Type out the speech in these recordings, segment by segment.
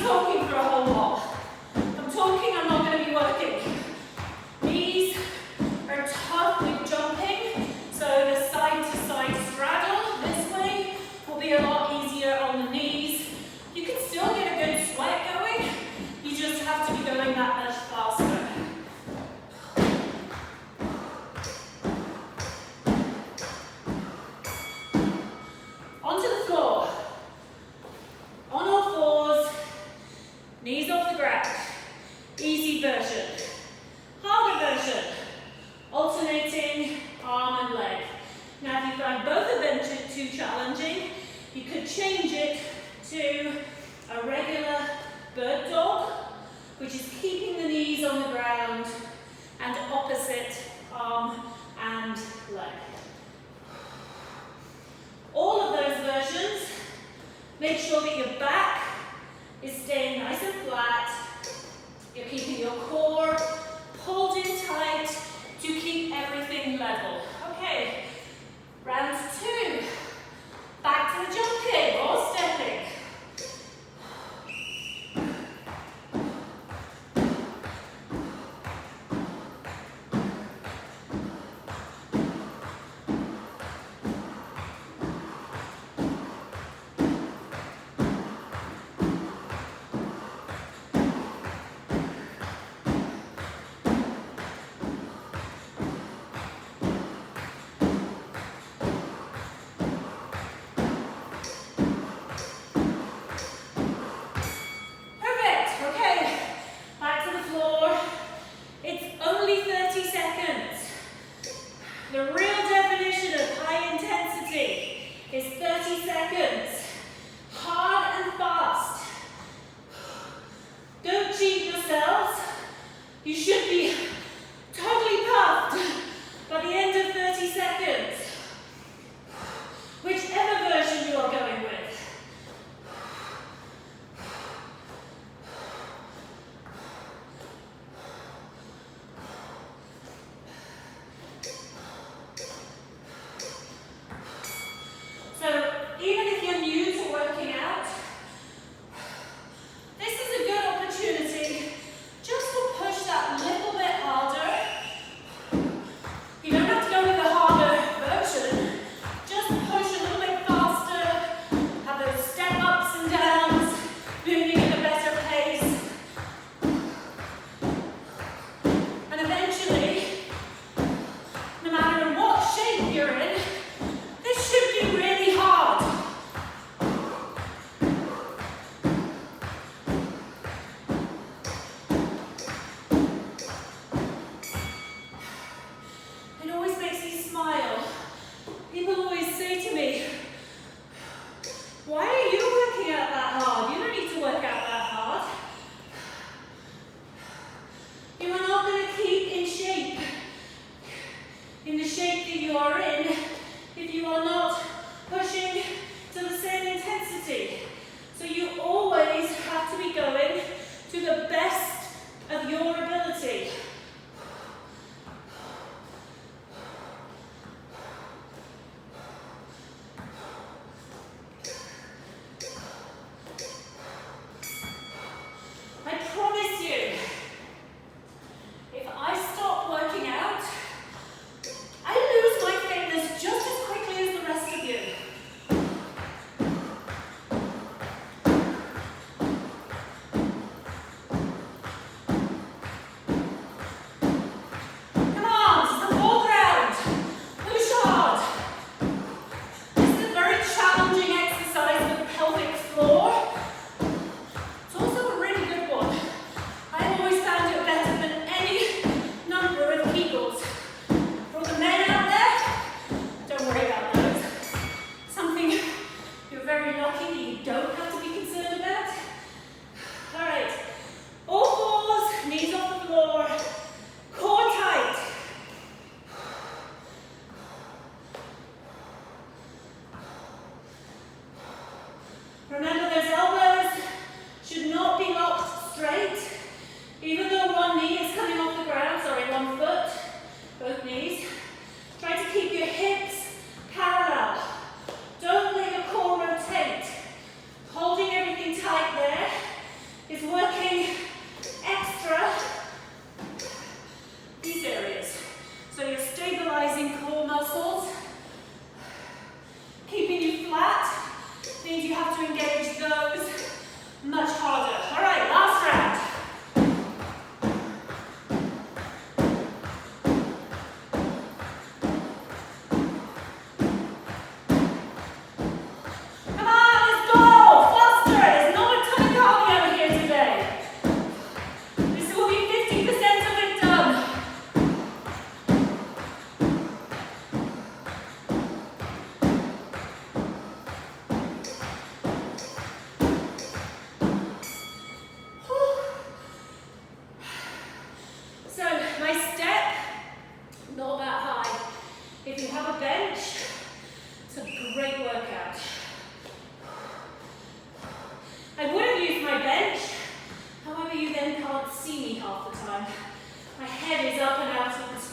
be talking for a whole lot. I'm talking, I'm not going to be working. Knees are tough with jumping, so the side to side straddle this way will be a lot easier on the knees. You can still get a good sweat going, you just have to be going that much faster. Onto the floor. On all fours, knees off the ground. Easy version. Harder version. Alternating arm and leg. Now if you find both of them too challenging, you could change it to a regular bird dog, which is keeping the knees on the ground and opposite arm and leg. All of those versions, make sure that your back is staying nice and flat. You're keeping your core pulled in tight to keep everything level. Okay, round two. Back to the jumping or stepping.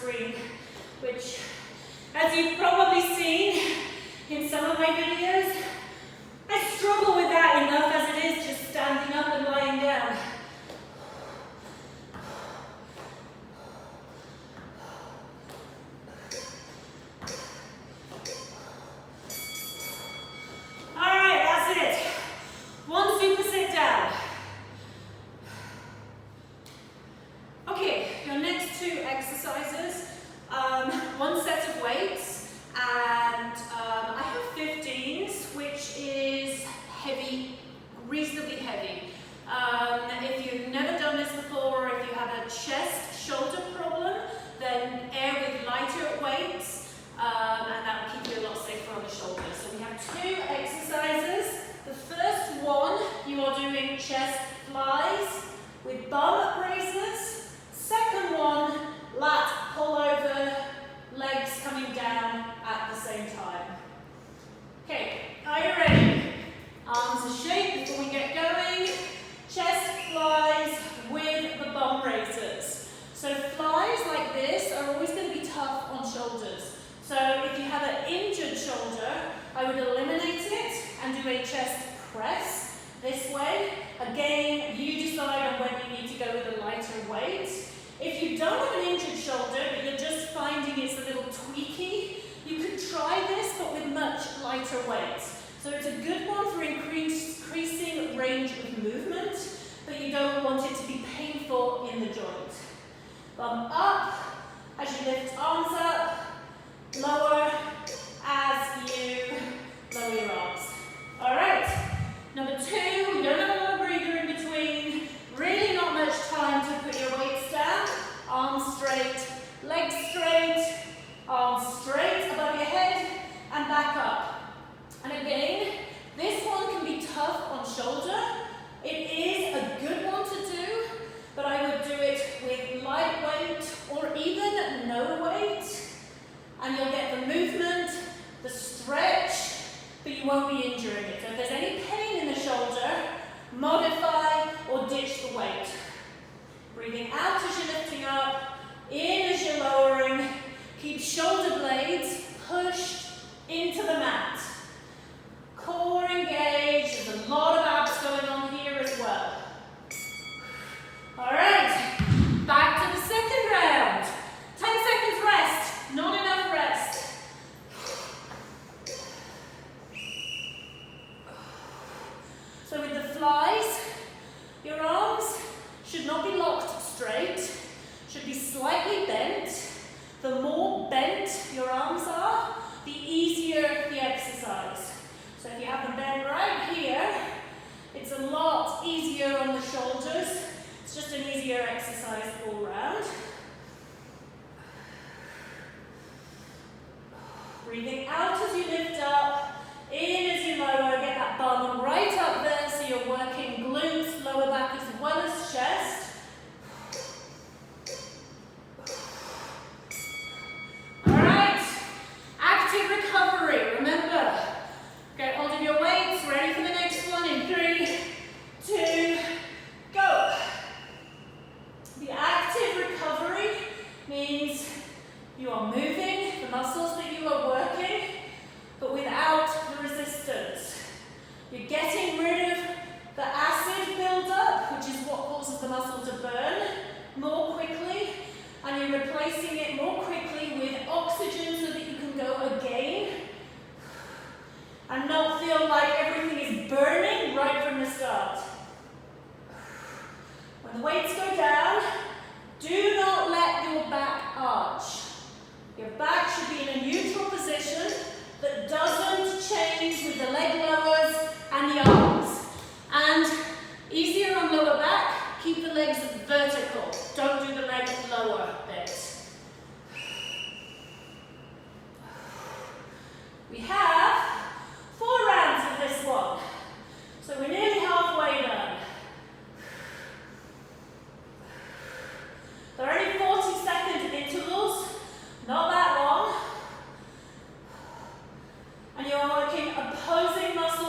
screen, which, as you've probably seen in some of my videos, I struggle with that enough as it is just standing up and lying down. Alright, that's it. One superset down. Okay, your next two exercises, one set of weights, and I have 15s, which is heavy, reasonably heavy. If you've never done this before, or if you have a chest-shoulder problem, then air with lighter weights, and that will keep you a lot safer on the shoulders. So we have two exercises. The first one, you are doing chest flies with bum raises. Second one, lat pull over, legs coming down at the same time. Okay, are you ready? Arms are shaped before we get going. Chest flies with the bum raises. So flies like this are always going to be tough on shoulders. So if you have an injured shoulder, I would eliminate it and do a chest press this way. Again, you decide on whether you need to go with a lighter weight. If you don't have an injured shoulder, but you're just finding it's a little tweaky, you could try this, but with much lighter weight. So it's a good one for increasing range of movement, but you don't want it to be painful in the joint. Bum up as you lift arms up, lower as you lower your arms. All right, number two, we don't have a little breather in between. Really not much time to put your weights down. Arms straight, legs straight, arms straight above your head and back up. And again, this one can be tough on shoulder. It is a good one to do, but I would do it with light weight or even no weight. And you'll get the movement, the stretch, but you won't be injuring it. So if there's any pain in the shoulder, modify or ditch the weight. Breathing out as you're lifting up, in as you're lowering. Keep shoulder blades pushed into the mat. Core engaged, there's a lot of abs going on here as well. All right, back to the second round. 10 seconds rest, not enough rest. So with the flies, your arms should not be locked straight, should be slightly bent. The more bent your arms are, the easier the exercise. So if you have them bent right here, it's a lot easier on the shoulders. It's just an easier exercise all round. Breathing out as you lift up, in as you lower, get that bum right up there so you're working glutes, lower back as well as chest. All right, active recovery, remember. Get hold of your weights, ready for the next one in 3, 2, go. The active recovery means you are moving the muscles that you are working, but without the resistance. You're getting rid of the acid buildup, which is what causes the muscle to burn more quickly, and you're replacing it more quickly with oxygen so that you can go again and not feel like everything is burning right from the start. When the weights go down, do not let your back arch. Your back should be in a neutral position that doesn't change with the leg lowers and the arms. And easier on lower back, keep the legs vertical. Don't do the leg lower bit. We have 4 rounds of this one. So we're nearly halfway done. They're only 40-second intervals, not that long. And you're working opposing muscles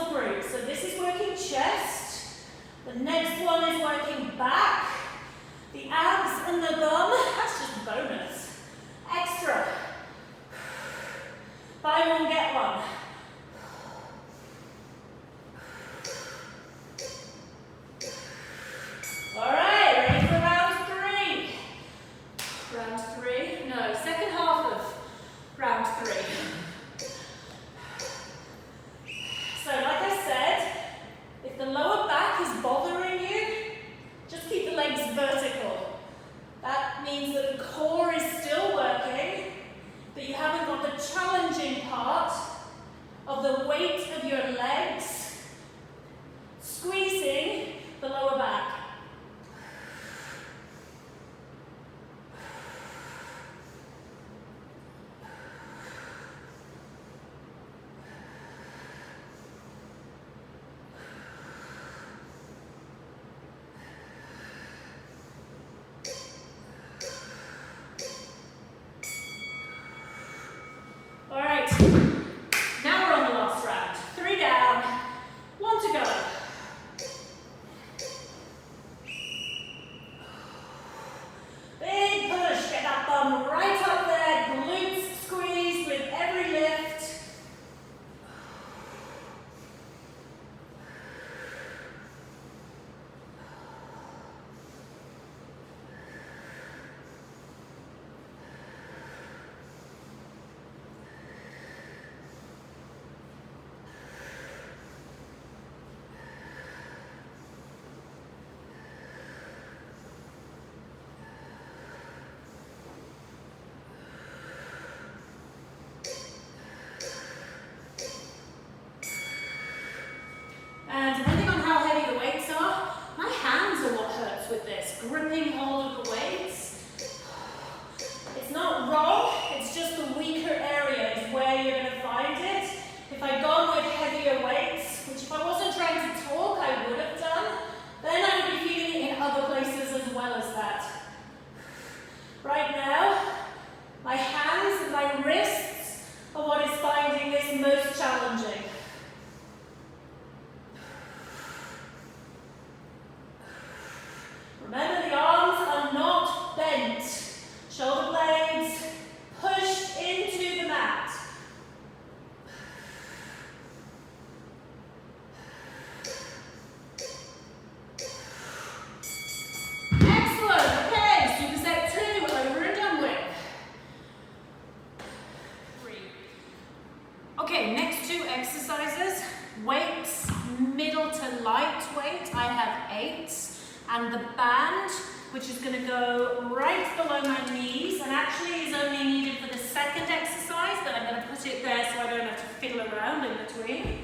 weights and the band, which is going to go right below my knees and actually is only needed for the second exercise, but I'm going to put it there so I don't have to fiddle around in between.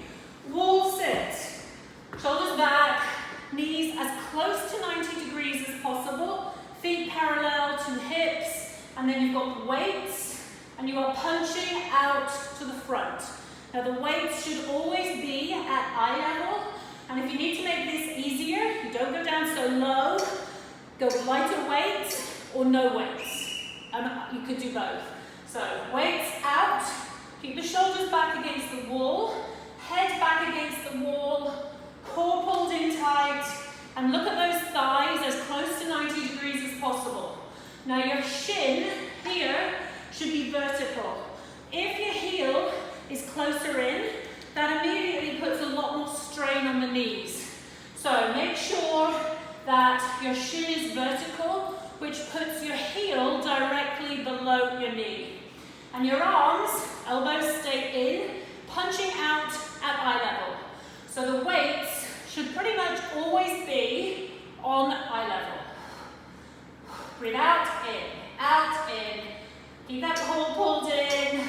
Wall sit. Shoulders back, knees as close to 90 degrees as possible, feet parallel to hips, and then you've got the weights, and you are punching out to the front. Now the weights should always be at eye level, and if you need to make this easier, you don't go down so low, go lighter weights or no weights. You could do both. So weights out, keep the shoulders back against the wall, head back against the wall, core pulled in tight, and look at those thighs as close to 90 degrees as possible. Now your shin here should be vertical. If your heel is closer in, that immediately puts a lot more strain on the knees. So make sure that your shin is vertical, which puts your heel directly below your knee. And your arms, elbows stay in, punching out at eye level. So the weights should pretty much always be on eye level. Breathe out, in. Keep that core pulled in.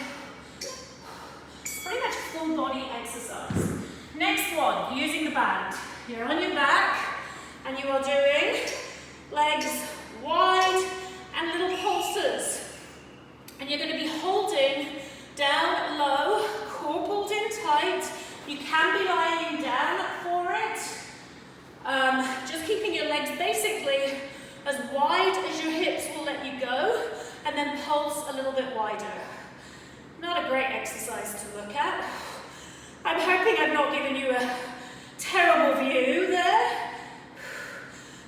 Pretty much full body exercise. Next one, using the band. You're on your back and you are doing legs wide and little pulses. And you're going to be holding down low, core pulled in tight. You can be lying down for it. Just keeping your legs basically as wide as your hips will let you go, and then pulse a little bit wider. Not a great exercise to look at. I'm hoping I've not given you a terrible view there,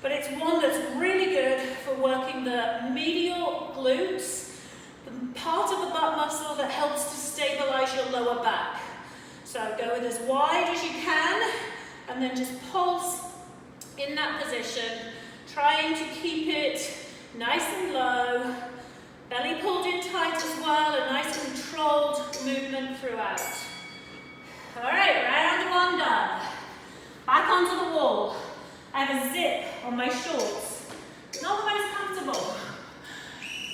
but it's one that's really good for working the medial glutes, the part of the butt muscle that helps to stabilize your lower back. So go with as wide as you can, and then just pulse in that position, trying to keep it nice and low, belly pulled in tight as well, a nice controlled movement throughout. All right, round one done. Back onto the wall. I have a zip on my shorts. Not the most comfortable.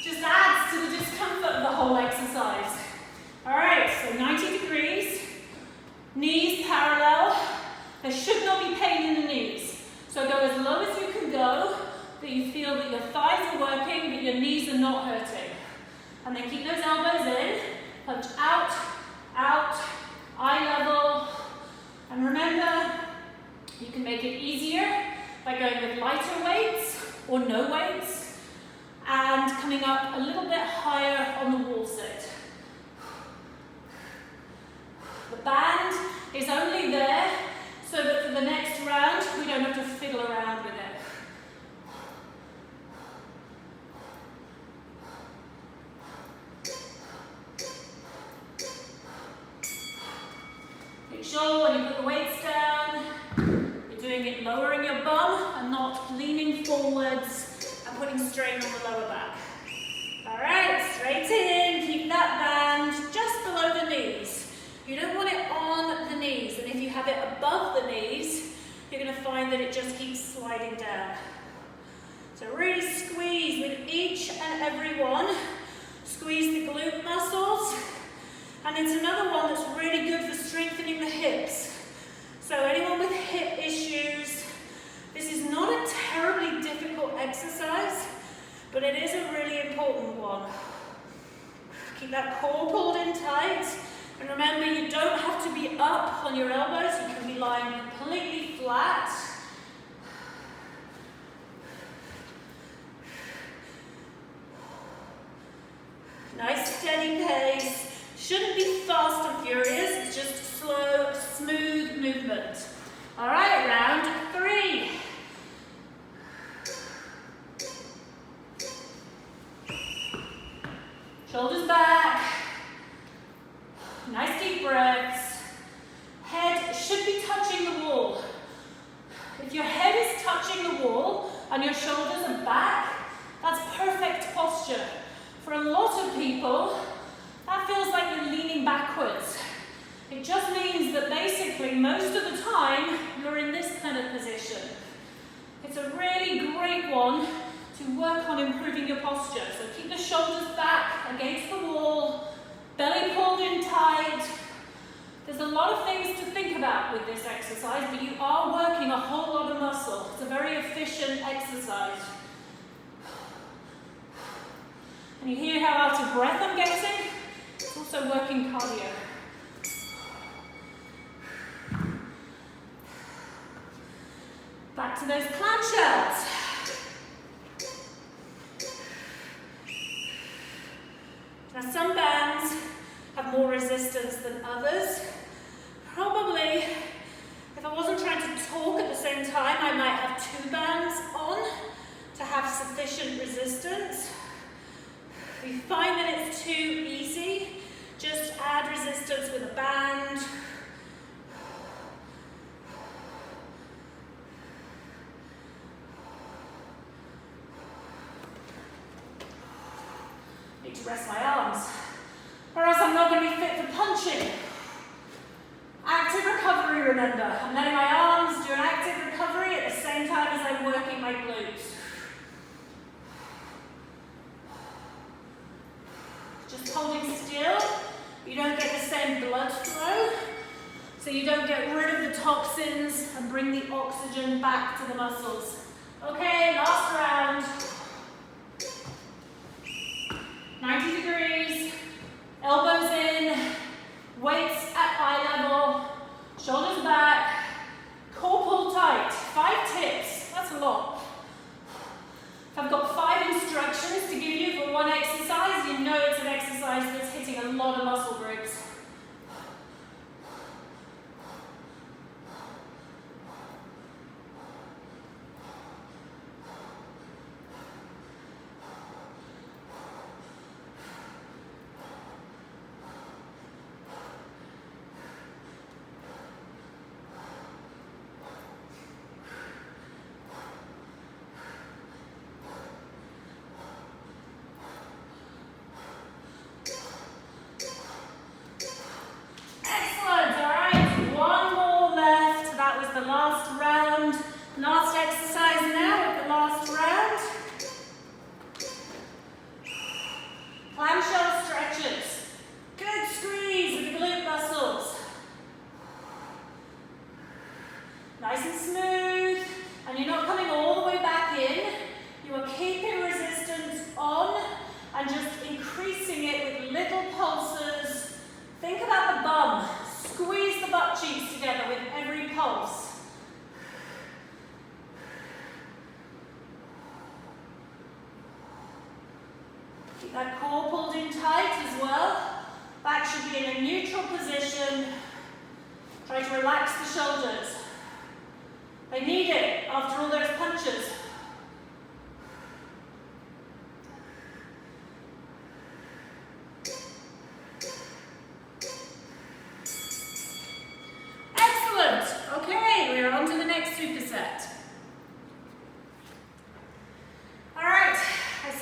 Just adds to the discomfort of the whole exercise. All right, so 90 degrees, knees parallel. There should not be pain in the knees. So go as low as you can go, that you feel that your thighs are working, but your knees are not hurting. And then keep those elbows in, punch out, eye level. And remember, you can make it easier by going with lighter weights or no weights, and coming up a little bit higher on the wall sit. The band is only there so that for the next round, we don't have to fiddle around with it. Make sure when you put the weights down, you're doing it lowering your bum and not leaning forwards and putting strain on the lower back. All right, straight in, keep that band just below the knees. You don't want it on the knees, and if you have it above the knees, you're going to find that it just keeps sliding down. So really squeeze with each and every one. Squeeze the glute muscles, and it's another one that's really good for strengthening the hips. So anyone with hip issues, this is not a terribly difficult exercise, but it is a really important one. Keep that core pulled in tight. And remember, you don't have to be up on your elbows, you can be lying completely flat. Nice steady pace. Shouldn't be fast and furious, it's just slow, smooth movement. All right, round 3. Shoulders back. Nice deep breaths. Head should be touching the wall. If your head is touching the wall and your shoulders are back, that's perfect posture. For a lot of people, that feels like you're leaning backwards. It just means that basically most of the time you're in this kind of position. one to work on improving your posture. So keep the shoulders back against the wall, belly pulled in tight. There's a lot of things to think about with this exercise, but you are working a whole lot of muscle. It's a very efficient exercise. And you hear how out of breath I'm getting? It's also working cardio. Back to those clamshells. Now some bands have more resistance than others. Probably, if I wasn't trying to talk at the same time, I might have 2 bands on to have sufficient resistance. If you find that it's too easy, just add resistance with a band. Need to rest my arms, or else I'm not going to be fit for punching. Active recovery, remember. I'm letting my arms do an active recovery at the same time as I'm working my glutes. Just holding still, you don't get the same blood flow, so you don't get rid of the toxins and bring the oxygen back to the muscles. Okay, last round. 90 degrees, elbows in, weights at eye level, shoulders back, core pulled tight. 5 tips, that's a lot. If I've got 5 instructions to give you for one exercise, you know it's an exercise that's hitting a lot of muscle groups. Last exercise now with the last round. Clamshell stretches. Good squeeze of the glute muscles. Nice and smooth. And you're not coming all the way back in. You are keeping resistance on and just increasing it with little pulses. Think about the bum. Squeeze the butt cheeks together with every pulse. Keep that core pulled in tight as well. Back should be in a neutral position. Try to relax the shoulders. They need it after all those punches. Excellent. Okay, we're on to the next superset.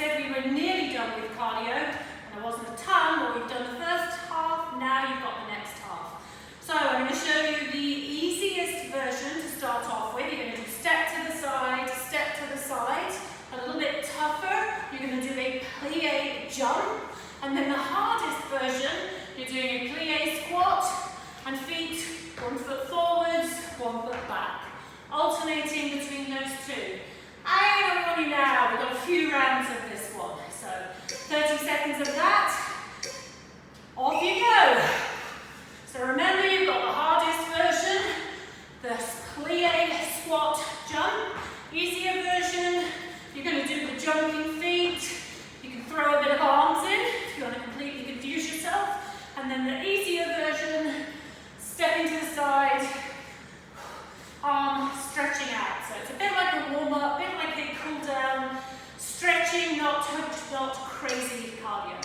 We were nearly done with cardio, and there wasn't a ton, but we've done the first half, now you've got the next half. So I'm going to show you the easiest version to start off with. You're going to do step to the side, a little bit tougher. You're going to do a plie jump, and then the hardest version, you're doing a plie squat, and feet 1 foot forwards, 1 foot back, alternating between those 2. I'm on you now. We've got a few rounds of this one. So 30 seconds of that. Off you go. So remember, you've got the hardest version, the plie squat jump. Easier version, you're going to do the jumping feet. You can throw a bit of arms in if you want to completely confuse yourself. And then the easier version, stepping to the side, arm stretching out. So it's a bit like a warm-up, a bit like a cool-down, stretching, not crazy cardio.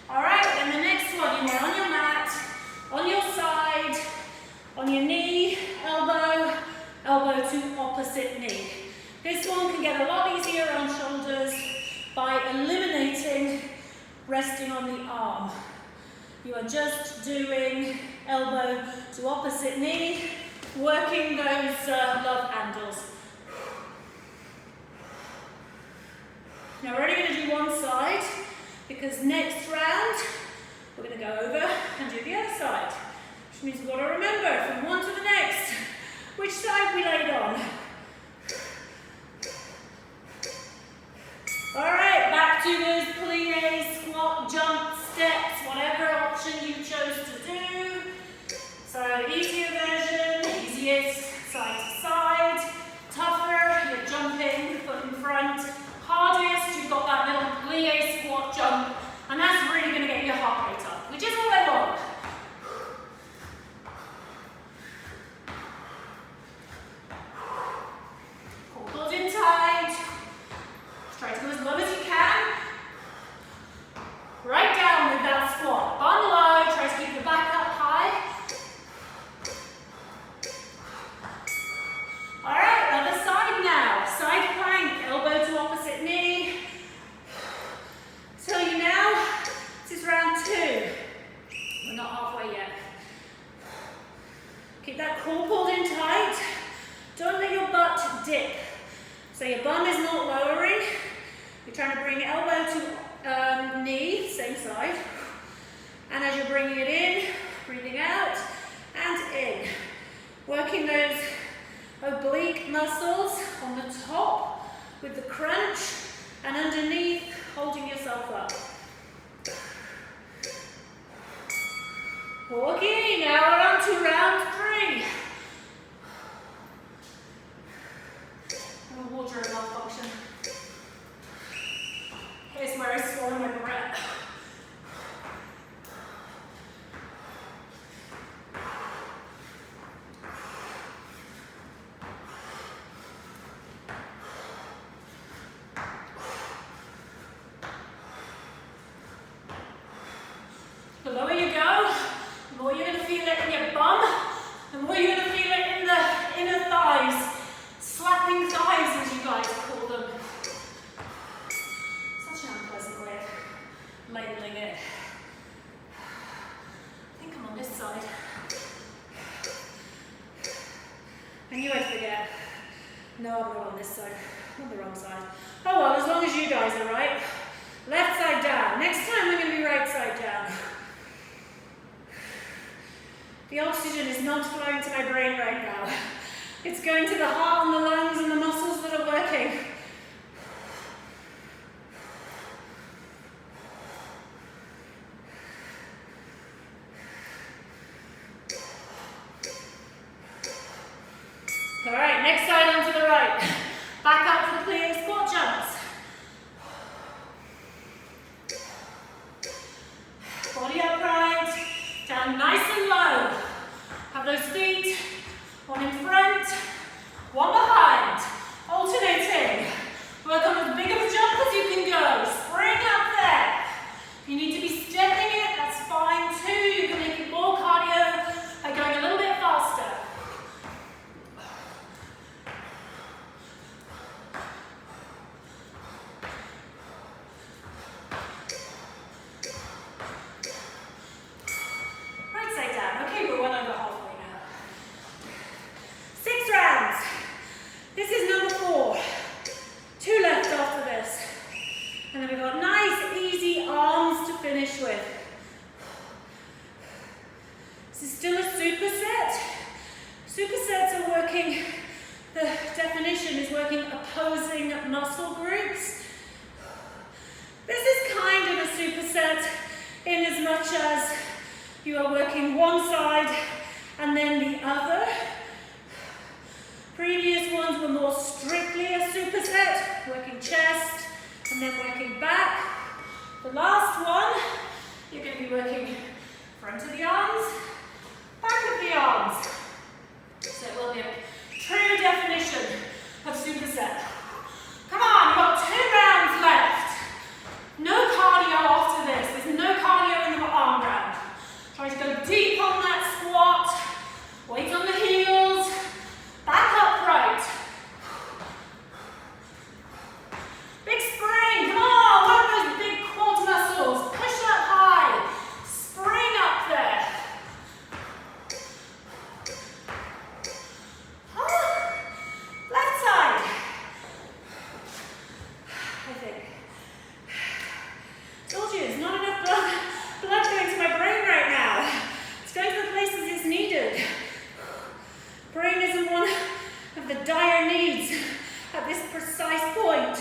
All right, then the next one, you are on your mat, on your side, on your knee, elbow, elbow to opposite knee. This one can get a lot easier on shoulders by eliminating resting on the arm. You are just doing elbow to opposite knee, working those love handles. Now we're only going to do one side because next round we're going to go over and do the other side. Which means we've got to remember from one to the next which side we laid on. Alright, back to those pliés, squat, jump, steps, whatever option you chose to do. So easier version, easiest side to side. Tougher, you're jumping, foot in front. Hardest, you've got that little plié squat jump, and that's really going to get your heart rate up, which is what I want. Hold in tight. Try to go as low as you can. Right down with that squat. Bum low, try to keep the back up high. Alright, other side now. Side plank, elbow to opposite knee. Tell you now, this is round 2. We're not halfway yet. Keep that core pulled in tight. Don't let your butt dip. So your bum is not lowering. You're trying to bring elbow to knee, same side. And as you're bringing it in, breathing out and in. Working those oblique muscles on the top with the crunch, and underneath holding yourself up. Okay, now we're on to round 3. A wardrobe malfunction. Here's where I swallow my breath. The lower you go, the more you're going to feel it in your bum, the more you're going to feel it in the inner thighs. Slapping thighs, as you guys call them. Such an unpleasant way of labeling it. I think I'm on this side. I knew I'd forget. No, I'm not on this side. I'm on the wrong side. Oh well, as long as you guys are right. Left side down. Next time we're going to be right side down. The oxygen is not flowing to my brain right now. It's going to the heart and the lungs and the muscles that are working. All right, next side onto the right. Back up for the plié squat jumps. Body upright, down nice and low. Have those feet, one in front, one behind, alternating. Work on as big of a jump as you can go. Spring up there. If you need to be stepping it, that's fine too. You can make it more cardio by going a little bit faster. Right side down. Okay, we're well over halfway now. 6 rounds. This is number 4. 2 left after this. And then we've got nice, easy arms to finish with. This is still a superset. Supersets are working, the definition is working opposing muscle groups. This is kind of a superset in as much as you are working one side and then the other. Previous ones were more strictly a superset, working chest and then working back. The last one, you're going to be working front of the arms, back of the arms. So it will be a true definition of superset. Come on, you've got 2 rounds left. No cardio after this. There's no cardio in the arm round. Try to go deep on that squat. Weight on the heels. Back upright. Big spring. Come on. Work those big quad muscles. Push up high. Spring up there. Left knees at this precise point.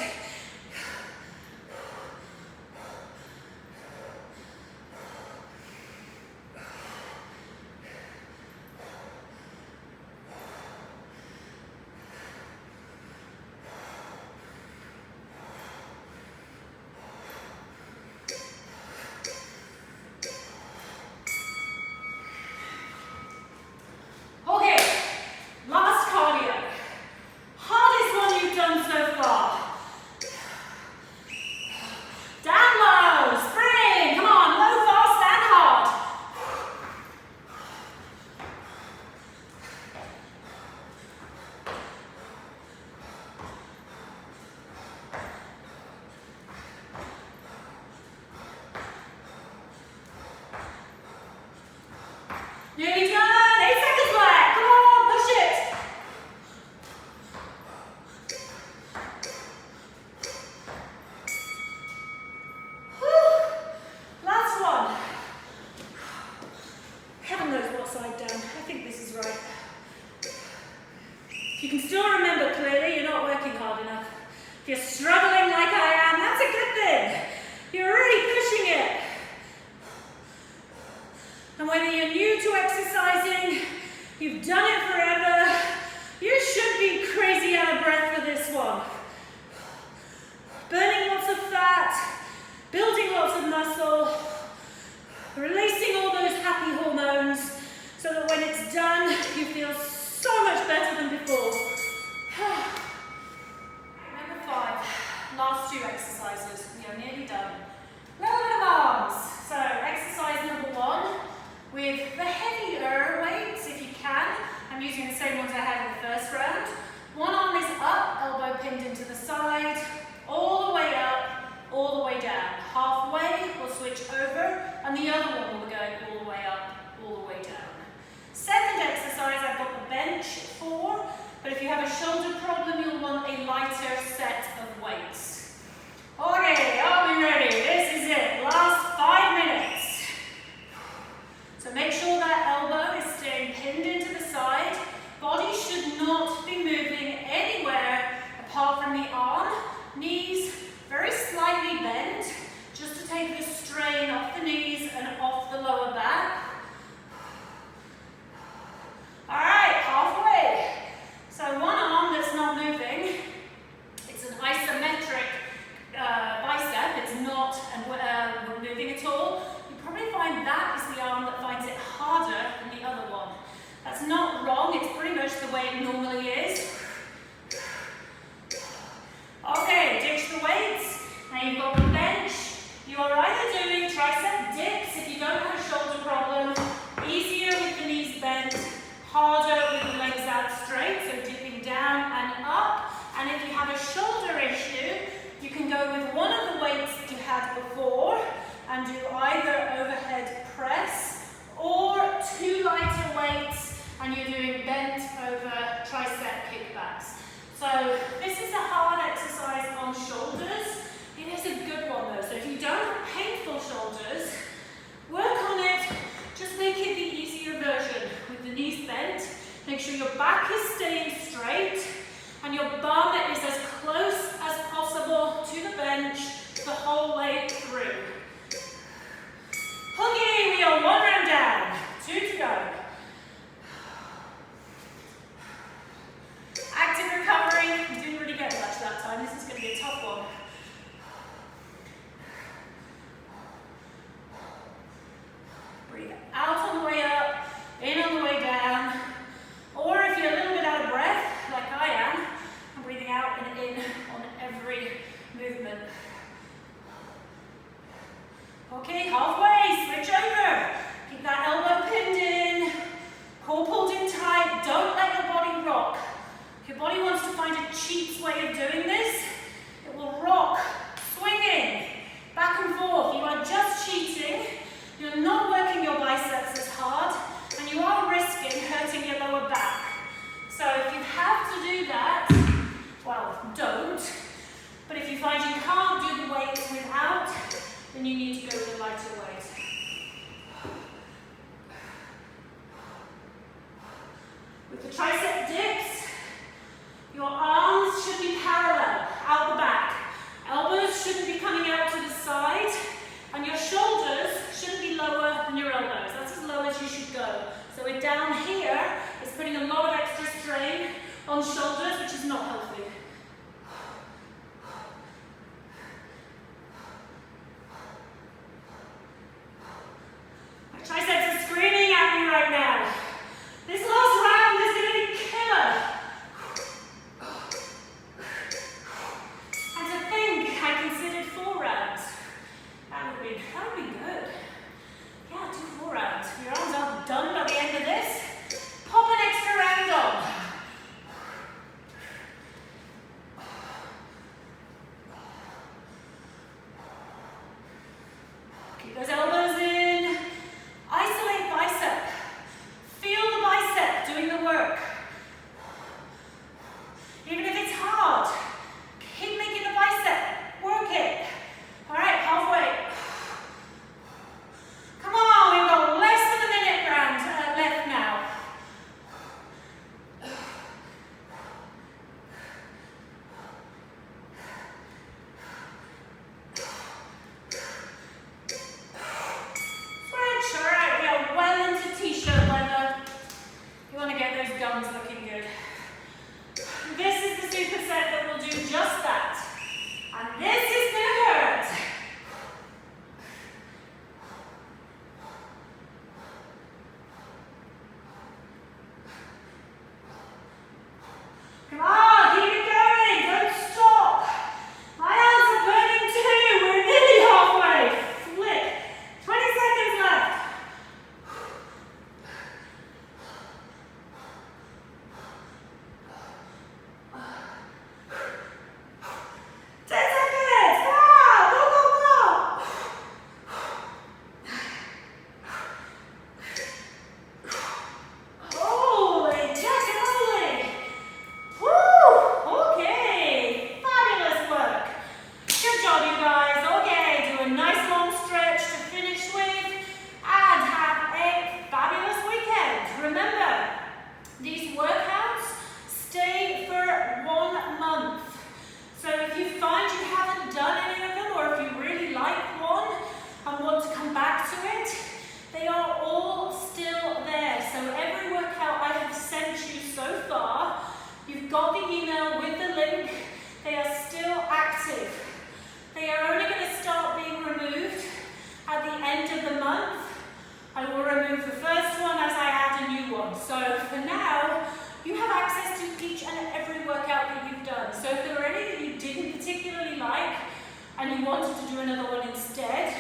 Nearly done. 8 seconds left. Come on, push it. Whew. Last one. Heaven knows what side down. I think this is right. If you can still remember clearly, you're not working hard enough. If you're struggling like I am, that's a good thing. You're really pushing it. And whether you're new to exercising, you've done it forever, you should be crazy out of breath for this one. Burning lots of fat, building lots of muscle, releasing all those happy hormones so that when it's done, you feel so much better than before. Number 5, last 2 exercises. We are nearly done. Little bit of arms. So exercise number 1. With the heavier weights, if you can. I'm using the same ones I had in the first round. One arm is up, elbow pinned into the side, all the way up, all the way down. Halfway, we'll switch over, and the other one will be going all the way up, all the way down. Second exercise, I've got the bench 4, but if you have a shoulder problem, you'll want a lighter set of weights. Okay, are we ready? This is it, last 5 minutes. So make sure that elbow is staying pinned into the side. Body should not be moving anywhere apart from the arm. Knees very slightly bent, just to take the strain off the knees and off the lower back. All right, halfway. So one arm that's not moving, it's an isometric bicep, it's not moving at all. Probably find that is the arm that finds it harder than the other one. That's not wrong, it's pretty much the way it normally is. Okay, ditch the weights. Now you've got the bench. You are either doing tricep dips if you don't have a shoulder problem, easier with the knees bent, harder with the legs out straight, so dipping down and up. And if you have a shoulder issue, you can go with one of the weights that you had before and do either overhead press or 2 lighter weights and you're doing bent over tricep kickbacks. So this is a hard exercise on shoulders. It is a good one though. So if you don't have painful shoulders, work on it. Just make it the easier version with the knees bent. Make sure your back is staying straight and your bum is as close as possible to the bench the whole way through. Okay, we are 1 round down, 2 to go. Active recovery, didn't really get much that time. This is going to be a tough one. Breathe out on the way up, in on the way down. Or if you're a little bit out of breath, like I am, I'm breathing out and in on every movement. Okay, halfway, switch over. Keep that elbow pinned in, core pulled in tight, don't let your body rock. If your body wants to find a cheat way of doing this, it will rock, swinging, back and forth. You are just cheating, you're not working your biceps as hard, and you are risking hurting your lower back. So if you have to do that, well, don't. But if you find you can't do the weights without, then you need to go with a lighter weight. With the tricep dips, your arms be parallel, out the back. Elbows shouldn't be coming out to the side, and your shoulders shouldn't be lower than your elbows. That's as low as you should go. So we're down here, it's putting a lot of extra strain on shoulders, which is not healthy. My triceps are screaming at me right now. This last round is going to be killer. And to think I considered 4 rounds. That would be good. Yeah, do 4 rounds. Your arms are done by the end of this. Pop an extra round on. Keep those elbows in. Isolate bicep. Feel the bicep doing the work. Even if it's hard, keep making the bicep work it. All right, halfway. Come on, we've got less than a minute left now. Stretch. All right, we are well into t-shirt leather. You want to get those guns looking good. This is the superset that will do just that. And this is going to hurt. Come on, keep it going. Don't stop. My arms are burning too. We're nearly halfway. Flip. 20 seconds left. 10 seconds! Come on! Go, go, go! Holy guacamole! Woo! Okay! Fabulous work! Good job, you guys. Okay, do a nice long stretch to finish with and have a fabulous weekend. Remember, these workouts stay for 1 month. So if you find you haven't done any of them, or if you really like one and want to come back to it, they are all still there. So every workout I have sent you so far, you've got the email with the link, they are still active. They are only going to start being removed at the end of the month. I will remove the first one as I add a new one. So for now, you have access to each and every workout that you've done. So if there were any that you didn't particularly like and you wanted to do another one instead,